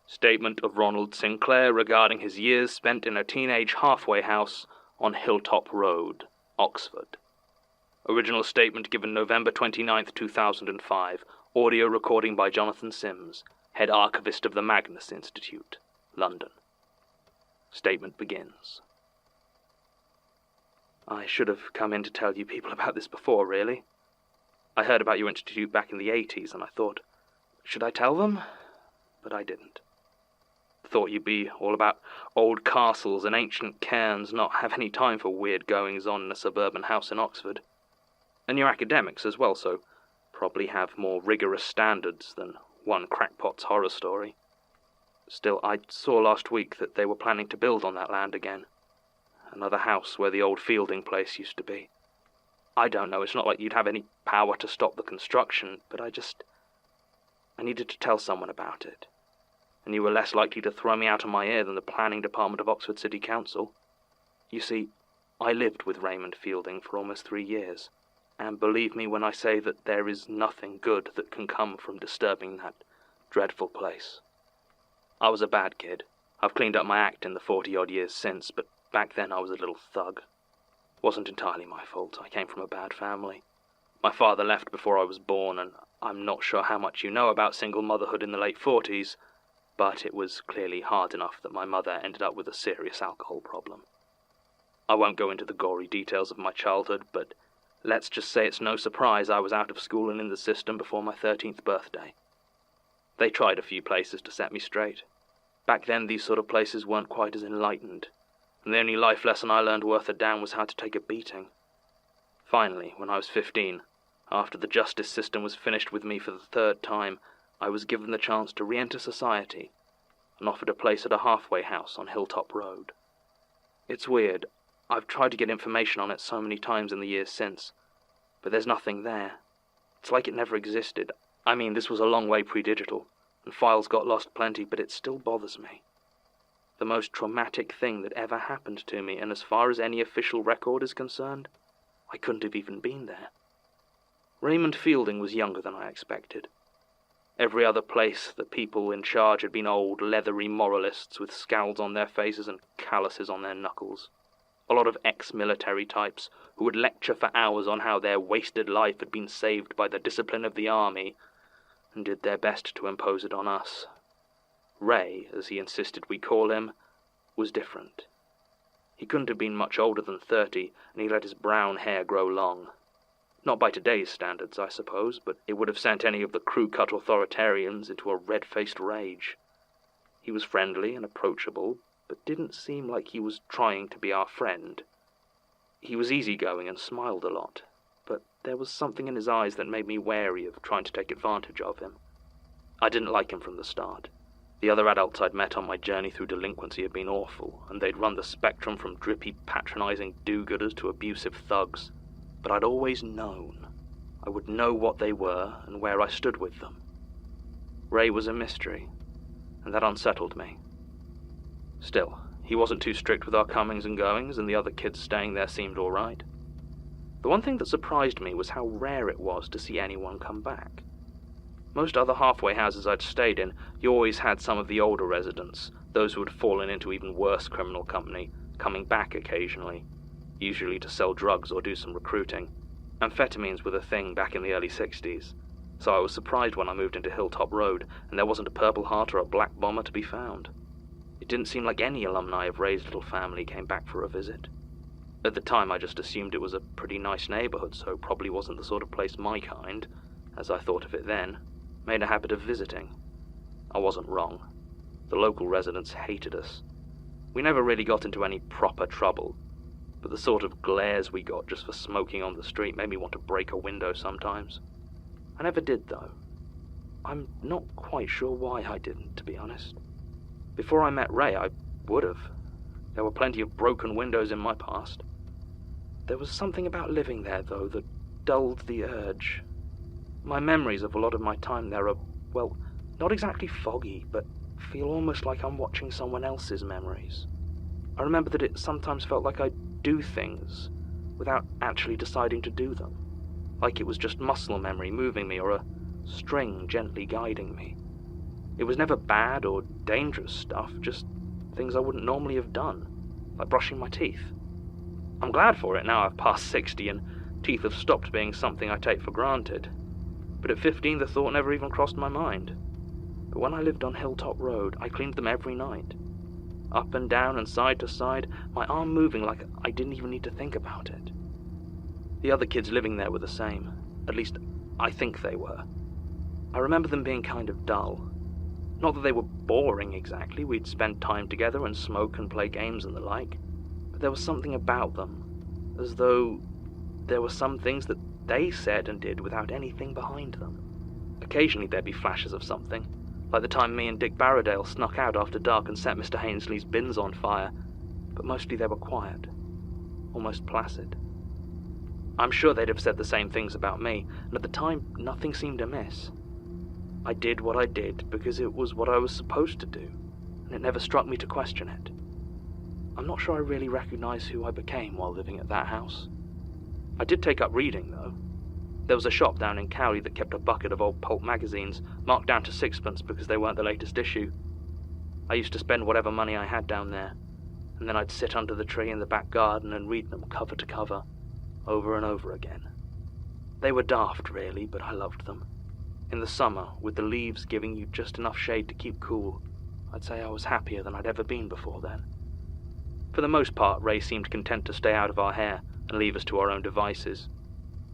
Statement of Ronald Sinclair regarding his years spent in a teenage halfway house on Hilltop Road, Oxford. Original statement given November 29, 2005. Audio recording by Jonathan Sims, head archivist of the Magnus Institute, London. Statement begins. I should have come in to tell you people about this before, really. I heard about your institute back in the 80s, and I thought, should I tell them? But I didn't. Thought you'd be all about old castles and ancient cairns, not have any time for weird goings-on in a suburban house in Oxford. And you're academics as well, so probably have more rigorous standards than one crackpot's horror story. Still, I saw last week that they were planning to build on that land again. Another house where the old Fielding place used to be. I don't know, it's not like you'd have any power to stop the construction, but I needed to tell someone about it. And you were less likely to throw me out of my ear than the planning department of Oxford City Council. You see, I lived with Raymond Fielding for almost 3 years, and believe me when I say that there is nothing good that can come from disturbing that dreadful place. I was a bad kid. I've cleaned up my act in the 40-odd years since, but back then I was a little thug. Wasn't entirely my fault. I came from a bad family. My father left before I was born, and I'm not sure how much you know about single motherhood in the late 40s, but it was clearly hard enough that my mother ended up with a serious alcohol problem. I won't go into the gory details of my childhood, but let's just say it's no surprise I was out of school and in the system before my 13th birthday. They tried a few places to set me straight. Back then these sort of places weren't quite as enlightened, and the only life lesson I learned worth a damn was how to take a beating. Finally, when I was 15, after the justice system was finished with me for the 3rd time, I was given the chance to re-enter society and offered a place at a halfway house on Hilltop Road. It's weird. I've tried to get information on it so many times in the years since, but there's nothing there. It's like it never existed. I mean, this was a long way pre-digital, and files got lost plenty, but it still bothers me. The most traumatic thing that ever happened to me, and as far as any official record is concerned, I couldn't have even been there. Raymond Fielding was younger than I expected. Every other place, the people in charge had been old, leathery moralists with scowls on their faces and calluses on their knuckles. A lot of ex-military types who would lecture for hours on how their wasted life had been saved by the discipline of the army, and did their best to impose it on us. Ray, as he insisted we call him, was different. He couldn't have been much older than 30, and he let his brown hair grow long. Not by today's standards, I suppose, but it would have sent any of the crew-cut authoritarians into a red-faced rage. He was friendly and approachable, but didn't seem like he was trying to be our friend. He was easygoing and smiled a lot, but there was something in his eyes that made me wary of trying to take advantage of him. I didn't like him from the start. The other adults I'd met on my journey through delinquency had been awful, and they'd run the spectrum from drippy, patronizing do-gooders to abusive thugs. But I'd always known. I would know what they were and where I stood with them. Ray was a mystery, and that unsettled me. Still, he wasn't too strict with our comings and goings, and the other kids staying there seemed all right. The one thing that surprised me was how rare it was to see anyone come back. Most other halfway houses I'd stayed in, you always had some of the older residents, those who had fallen into even worse criminal company, coming back occasionally, usually to sell drugs or do some recruiting. Amphetamines were the thing back in the early 60s, so I was surprised when I moved into Hilltop Road and there wasn't a Purple Heart or a Black Bomber to be found. It didn't seem like any alumni of Ray's little family came back for a visit. At the time I just assumed it was a pretty nice neighborhood, so probably wasn't the sort of place my kind, as I thought of it then, made a habit of visiting. I wasn't wrong. The local residents hated us. We never really got into any proper trouble, but the sort of glares we got just for smoking on the street made me want to break a window sometimes. I never did, though. I'm not quite sure why I didn't, to be honest. Before I met Ray, I would have. There were plenty of broken windows in my past. There was something about living there, though, that dulled the urge. My memories of a lot of my time there are, well, not exactly foggy, but feel almost like I'm watching someone else's memories. I remember that it sometimes felt like I'd do things without actually deciding to do them, like it was just muscle memory moving me or a string gently guiding me. It was never bad or dangerous stuff, just things I wouldn't normally have done, like brushing my teeth. I'm glad for it now I've passed 60 and teeth have stopped being something I take for granted. But at 15 the thought never even crossed my mind. But when I lived on Hilltop Road, I cleaned them every night. Up and down and side to side, my arm moving like I didn't even need to think about it. The other kids living there were the same. At least, I think they were. I remember them being kind of dull. Not that they were boring exactly, we'd spend time together and smoke and play games and the like, but there was something about them, as though there were some things that they said and did without anything behind them. Occasionally there'd be flashes of something, like the time me and Dick Barradale snuck out after dark and set Mr. Hainsley's bins on fire, but mostly they were quiet, almost placid. I'm sure they'd have said the same things about me, and at the time nothing seemed amiss. I did what I did because it was what I was supposed to do, and it never struck me to question it. I'm not sure I really recognize who I became while living at that house. I did take up reading, though. There was a shop down in Cowley that kept a bucket of old pulp magazines, marked down to 6pence because they weren't the latest issue. I used to spend whatever money I had down there, and then I'd sit under the tree in the back garden and read them cover to cover, over and over again. They were daft, really, but I loved them. In the summer, with the leaves giving you just enough shade to keep cool, I'd say I was happier than I'd ever been before then. For the most part, Ray seemed content to stay out of our hair and leave us to our own devices.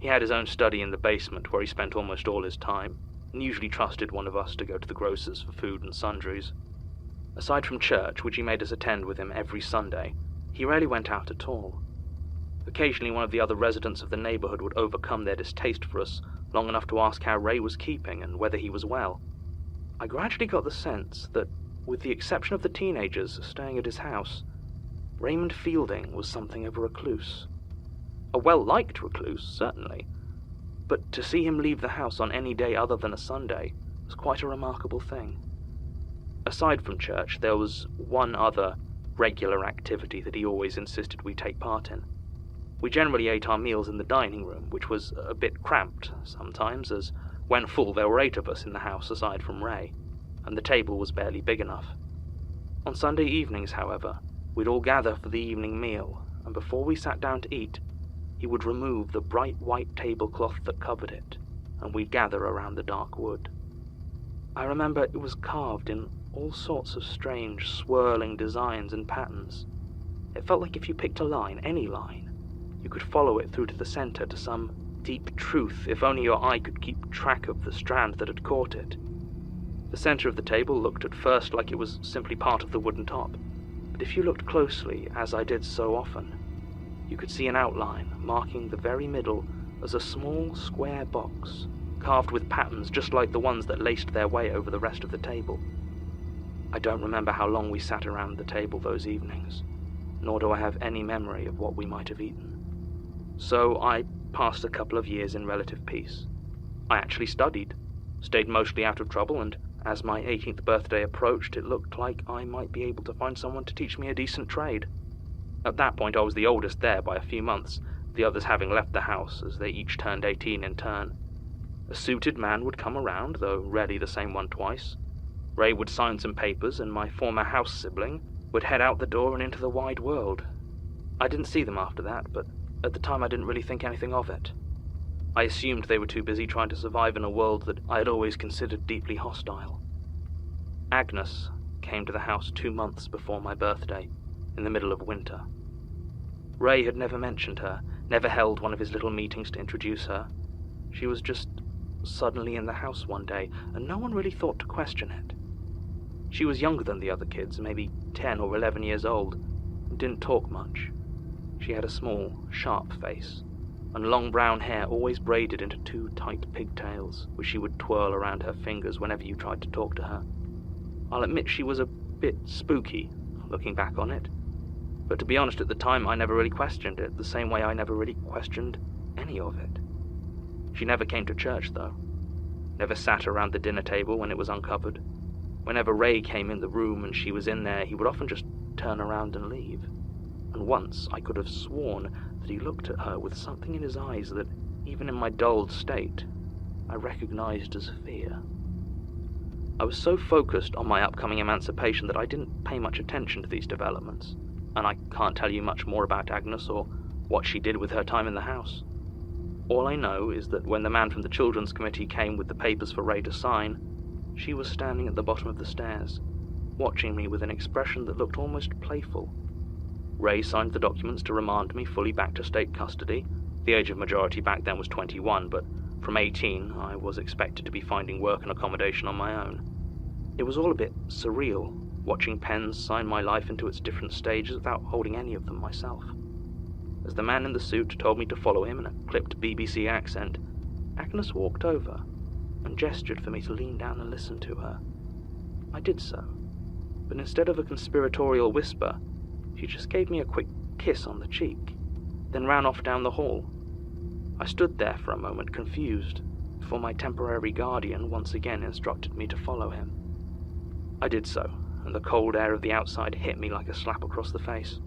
He had his own study in the basement where he spent almost all his time, and usually trusted one of us to go to the grocer's for food and sundries. Aside from church, which he made us attend with him every Sunday, he rarely went out at all. Occasionally one of the other residents of the neighborhood would overcome their distaste for us long enough to ask how Ray was keeping and whether he was well. I gradually got the sense that, with the exception of the teenagers staying at his house, Raymond Fielding was something of a recluse. A well-liked recluse, certainly, but to see him leave the house on any day other than a Sunday was quite a remarkable thing. Aside from church, there was one other regular activity that he always insisted we take part in. We generally ate our meals in the dining room, which was a bit cramped sometimes, as when full there were 8 of us in the house aside from Ray, and the table was barely big enough. On Sunday evenings, however, we'd all gather for the evening meal, and before we sat down to eat, he would remove the bright white tablecloth that covered it, and we'd gather around the dark wood. I remember it was carved in all sorts of strange, swirling designs and patterns. It felt like if you picked a line, any line, you could follow it through to the center to some deep truth if only your eye could keep track of the strand that had caught it. The center of the table looked at first like it was simply part of the wooden top, but if you looked closely, as I did so often, you could see an outline marking the very middle as a small square box, carved with patterns just like the ones that laced their way over the rest of the table. I don't remember how long we sat around the table those evenings, nor do I have any memory of what we might have eaten. So I passed a couple of years in relative peace. I actually studied, stayed mostly out of trouble, and as my 18th birthday approached, it looked like I might be able to find someone to teach me a decent trade. At that point, I was the oldest there by a few months, the others having left the house as they each turned 18 in turn. A suited man would come around, though rarely the same one twice. Ray would sign some papers, and my former house sibling would head out the door and into the wide world. I didn't see them after that, but at the time I didn't really think anything of it. I assumed they were too busy trying to survive in a world that I had always considered deeply hostile. Agnes came to the house 2 months before my birthday, in the middle of winter. Ray had never mentioned her, never held one of his little meetings to introduce her. She was just suddenly in the house one day, and no one really thought to question it. She was younger than the other kids, maybe 10 or 11 years old, and didn't talk much. She had a small, sharp face, and long brown hair always braided into 2 tight pigtails, which she would twirl around her fingers whenever you tried to talk to her. I'll admit she was a bit spooky, looking back on it, but to be honest, at the time I never really questioned it, the same way I never really questioned any of it. She never came to church, though. Never sat around the dinner table when it was uncovered. Whenever Ray came in the room and she was in there, he would often just turn around and leave. And once I could have sworn that he looked at her with something in his eyes that, even in my dulled state, I recognized as fear. I was so focused on my upcoming emancipation that I didn't pay much attention to these developments, and I can't tell you much more about Agnes or what she did with her time in the house. All I know is that when the man from the Children's Committee came with the papers for Ray to sign, she was standing at the bottom of the stairs, watching me with an expression that looked almost playful. Ray signed the documents to remand me fully back to state custody. The age of majority back then was 21, but from 18 I was expected to be finding work and accommodation on my own. It was all a bit surreal, watching pens sign my life into its different stages without holding any of them myself. As the man in the suit told me to follow him in a clipped BBC accent, Agnes walked over and gestured for me to lean down and listen to her. I did so, but instead of a conspiratorial whisper, she just gave me a quick kiss on the cheek, then ran off down the hall. I stood there for a moment confused, before my temporary guardian once again instructed me to follow him. I did so, and the cold air of the outside hit me like a slap across the face.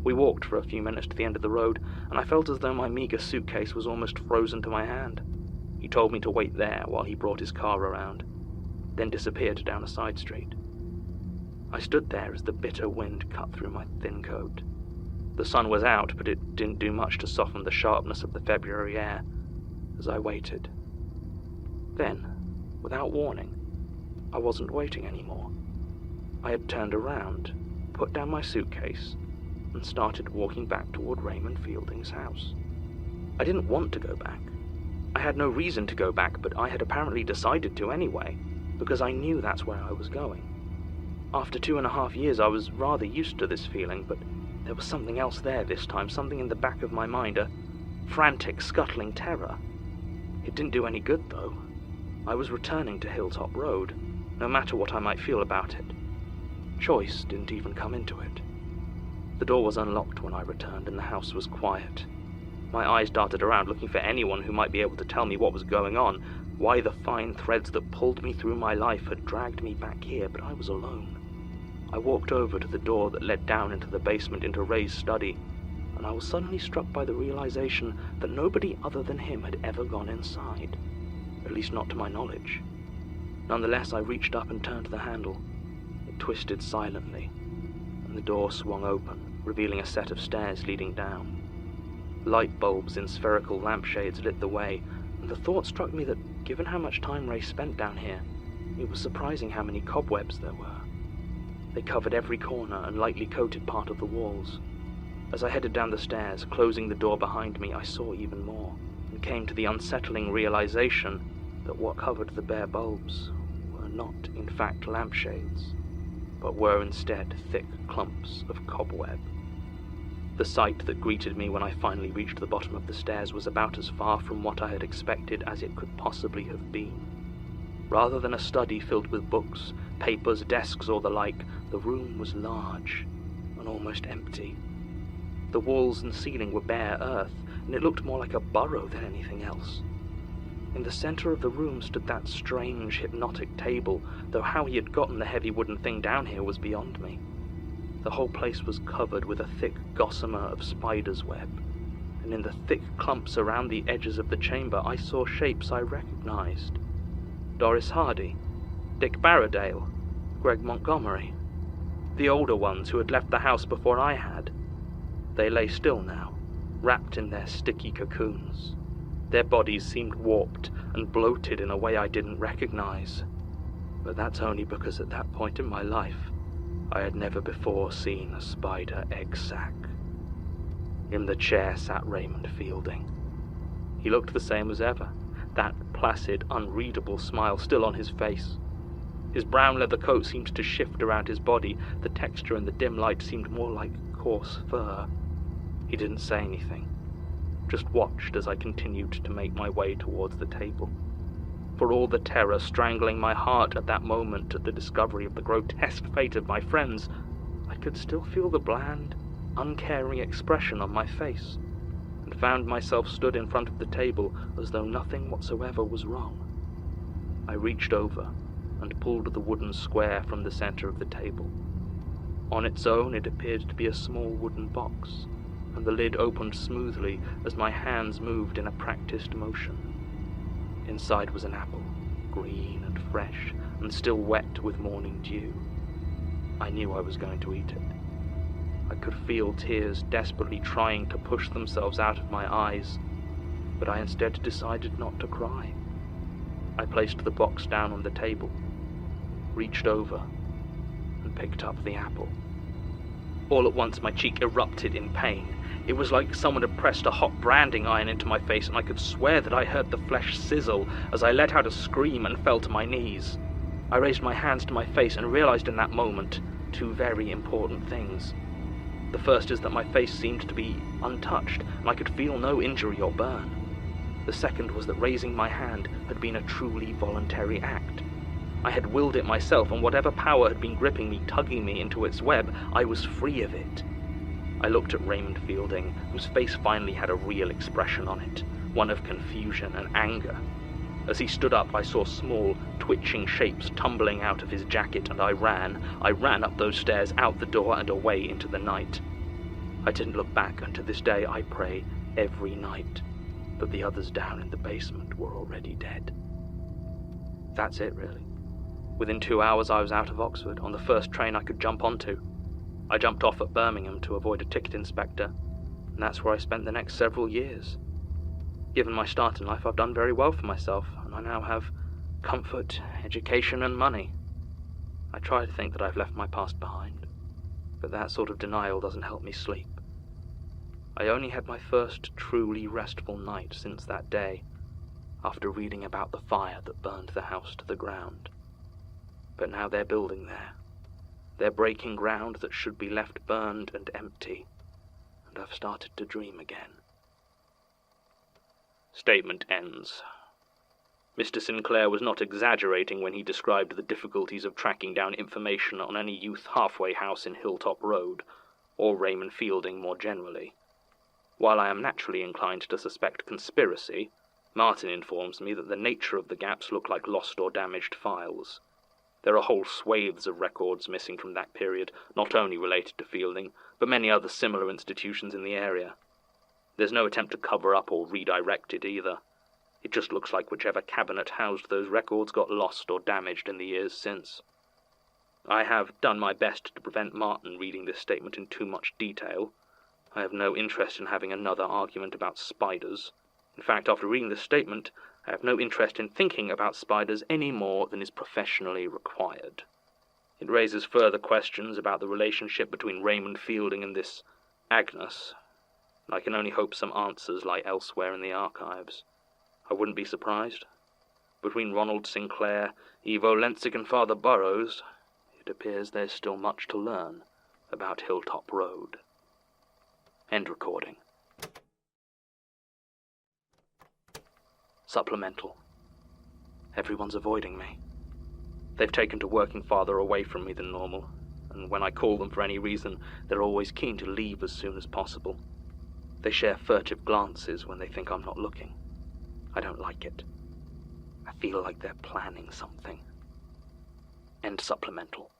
We walked for a few minutes to the end of the road, and I felt as though my meagre suitcase was almost frozen to my hand. He told me to wait there while he brought his car around, then disappeared down a side street. I stood there as the bitter wind cut through my thin coat. The sun was out, but it didn't do much to soften the sharpness of the February air as I waited. Then, without warning, I wasn't waiting anymore. I had turned around, put down my suitcase, and started walking back toward Raymond Fielding's house. I didn't want to go back. I had no reason to go back, but I had apparently decided to anyway, because I knew that's where I was going. After 2.5 years, I was rather used to this feeling, but there was something else there this time, something in the back of my mind, a frantic, scuttling terror. It didn't do any good, though. I was returning to Hilltop Road, no matter what I might feel about it. Choice didn't even come into it. The door was unlocked when I returned, and the house was quiet. My eyes darted around, looking for anyone who might be able to tell me what was going on, why the fine threads that pulled me through my life had dragged me back here, but I was alone. I walked over to the door that led down into the basement into Ray's study, and I was suddenly struck by the realization that nobody other than him had ever gone inside, at least not to my knowledge. Nonetheless, I reached up and turned the handle. It twisted silently, and the door swung open, revealing a set of stairs leading down. Light bulbs in spherical lampshades lit the way, and the thought struck me that, given how much time Ray spent down here, it was surprising how many cobwebs there were. They covered every corner and lightly coated part of the walls. As I headed down the stairs, closing the door behind me, I saw even more, and came to the unsettling realization that what covered the bare bulbs were not, in fact, lampshades, but were instead thick clumps of cobweb. The sight that greeted me when I finally reached the bottom of the stairs was about as far from what I had expected as it could possibly have been. Rather than a study filled with books, papers, desks, or the like, the room was large and almost empty. The walls and ceiling were bare earth, and it looked more like a burrow than anything else. In the center of the room stood that strange, hypnotic table, though how he had gotten the heavy wooden thing down here was beyond me. The whole place was covered with a thick gossamer of spider's web, and in the thick clumps around the edges of the chamber I saw shapes I recognized. Doris Hardy, Dick Barradale, Greg Montgomery, the older ones who had left the house before I had. They lay still now, wrapped in their sticky cocoons. Their bodies seemed warped and bloated in a way I didn't recognize. But that's only because at that point in my life, I had never before seen a spider egg sac. In the chair sat Raymond Fielding. He looked the same as ever, that placid, unreadable smile still on his face. His brown leather coat seemed to shift around his body. The texture in the dim light seemed more like coarse fur. He didn't say anything, just watched as I continued to make my way towards the table. For all the terror strangling my heart at that moment at the discovery of the grotesque fate of my friends, I could still feel the bland, uncaring expression on my face, and found myself stood in front of the table as though nothing whatsoever was wrong. I reached over and pulled the wooden square from the center of the table. On its own it appeared to be a small wooden box, and the lid opened smoothly as my hands moved in a practiced motion. Inside was an apple, green and fresh, and still wet with morning dew. I knew I was going to eat it. I could feel tears desperately trying to push themselves out of my eyes, but I instead decided not to cry. I placed the box down on the table, reached over, and picked up the apple. All at once my cheek erupted in pain. It was like someone had pressed a hot branding iron into my face, and I could swear that I heard the flesh sizzle as I let out a scream and fell to my knees. I raised my hands to my face and realized in that moment two very important things. The first is that my face seemed to be untouched, and I could feel no injury or burn. The second was that raising my hand had been a truly voluntary act. I had willed it myself, and whatever power had been gripping me, tugging me into its web, I was free of it. I looked at Raymond Fielding, whose face finally had a real expression on it, one of confusion and anger. As he stood up, I saw small, twitching shapes tumbling out of his jacket, and I ran up those stairs, out the door and away into the night. I didn't look back, and to this day I pray every night that the others down in the basement were already dead. That's it, really. Within 2 hours I was out of Oxford, on the first train I could jump onto. I jumped off at Birmingham to avoid a ticket inspector, and that's where I spent the next several years. Given my start in life, I've done very well for myself, and I now have comfort, education, and money. I try to think that I've left my past behind, but that sort of denial doesn't help me sleep. I only had my first truly restful night since that day, after reading about the fire that burned the house to the ground. But now they're building there. They're breaking ground that should be left burned and empty, and I've started to dream again. Statement ends. Mr. Sinclair was not exaggerating when he described the difficulties of tracking down information on any youth halfway house in Hilltop Road, or Raymond Fielding more generally. While I am naturally inclined to suspect conspiracy, Martin informs me that the nature of the gaps look like lost or damaged files. There are whole swathes of records missing from that period, not only related to Fielding, but many other similar institutions in the area. There's no attempt to cover up or redirect it either. It just looks like whichever cabinet housed those records got lost or damaged in the years since. I have done my best to prevent Martin reading this statement in too much detail. I have no interest in having another argument about spiders. In fact, after reading this statement, I have no interest in thinking about spiders any more than is professionally required. It raises further questions about the relationship between Raymond Fielding and this Magnus, and I can only hope some answers lie elsewhere in the archives. I wouldn't be surprised. Between Ronald Sinclair, Ivo Lenzig, and Father Burroughs, it appears there's still much to learn about Hilltop Road. End recording. Supplemental. Everyone's avoiding me. They've taken to working farther away from me than normal, and when I call them for any reason, they're always keen to leave as soon as possible. They share furtive glances when they think I'm not looking. I don't like it. I feel like they're planning something. End supplemental.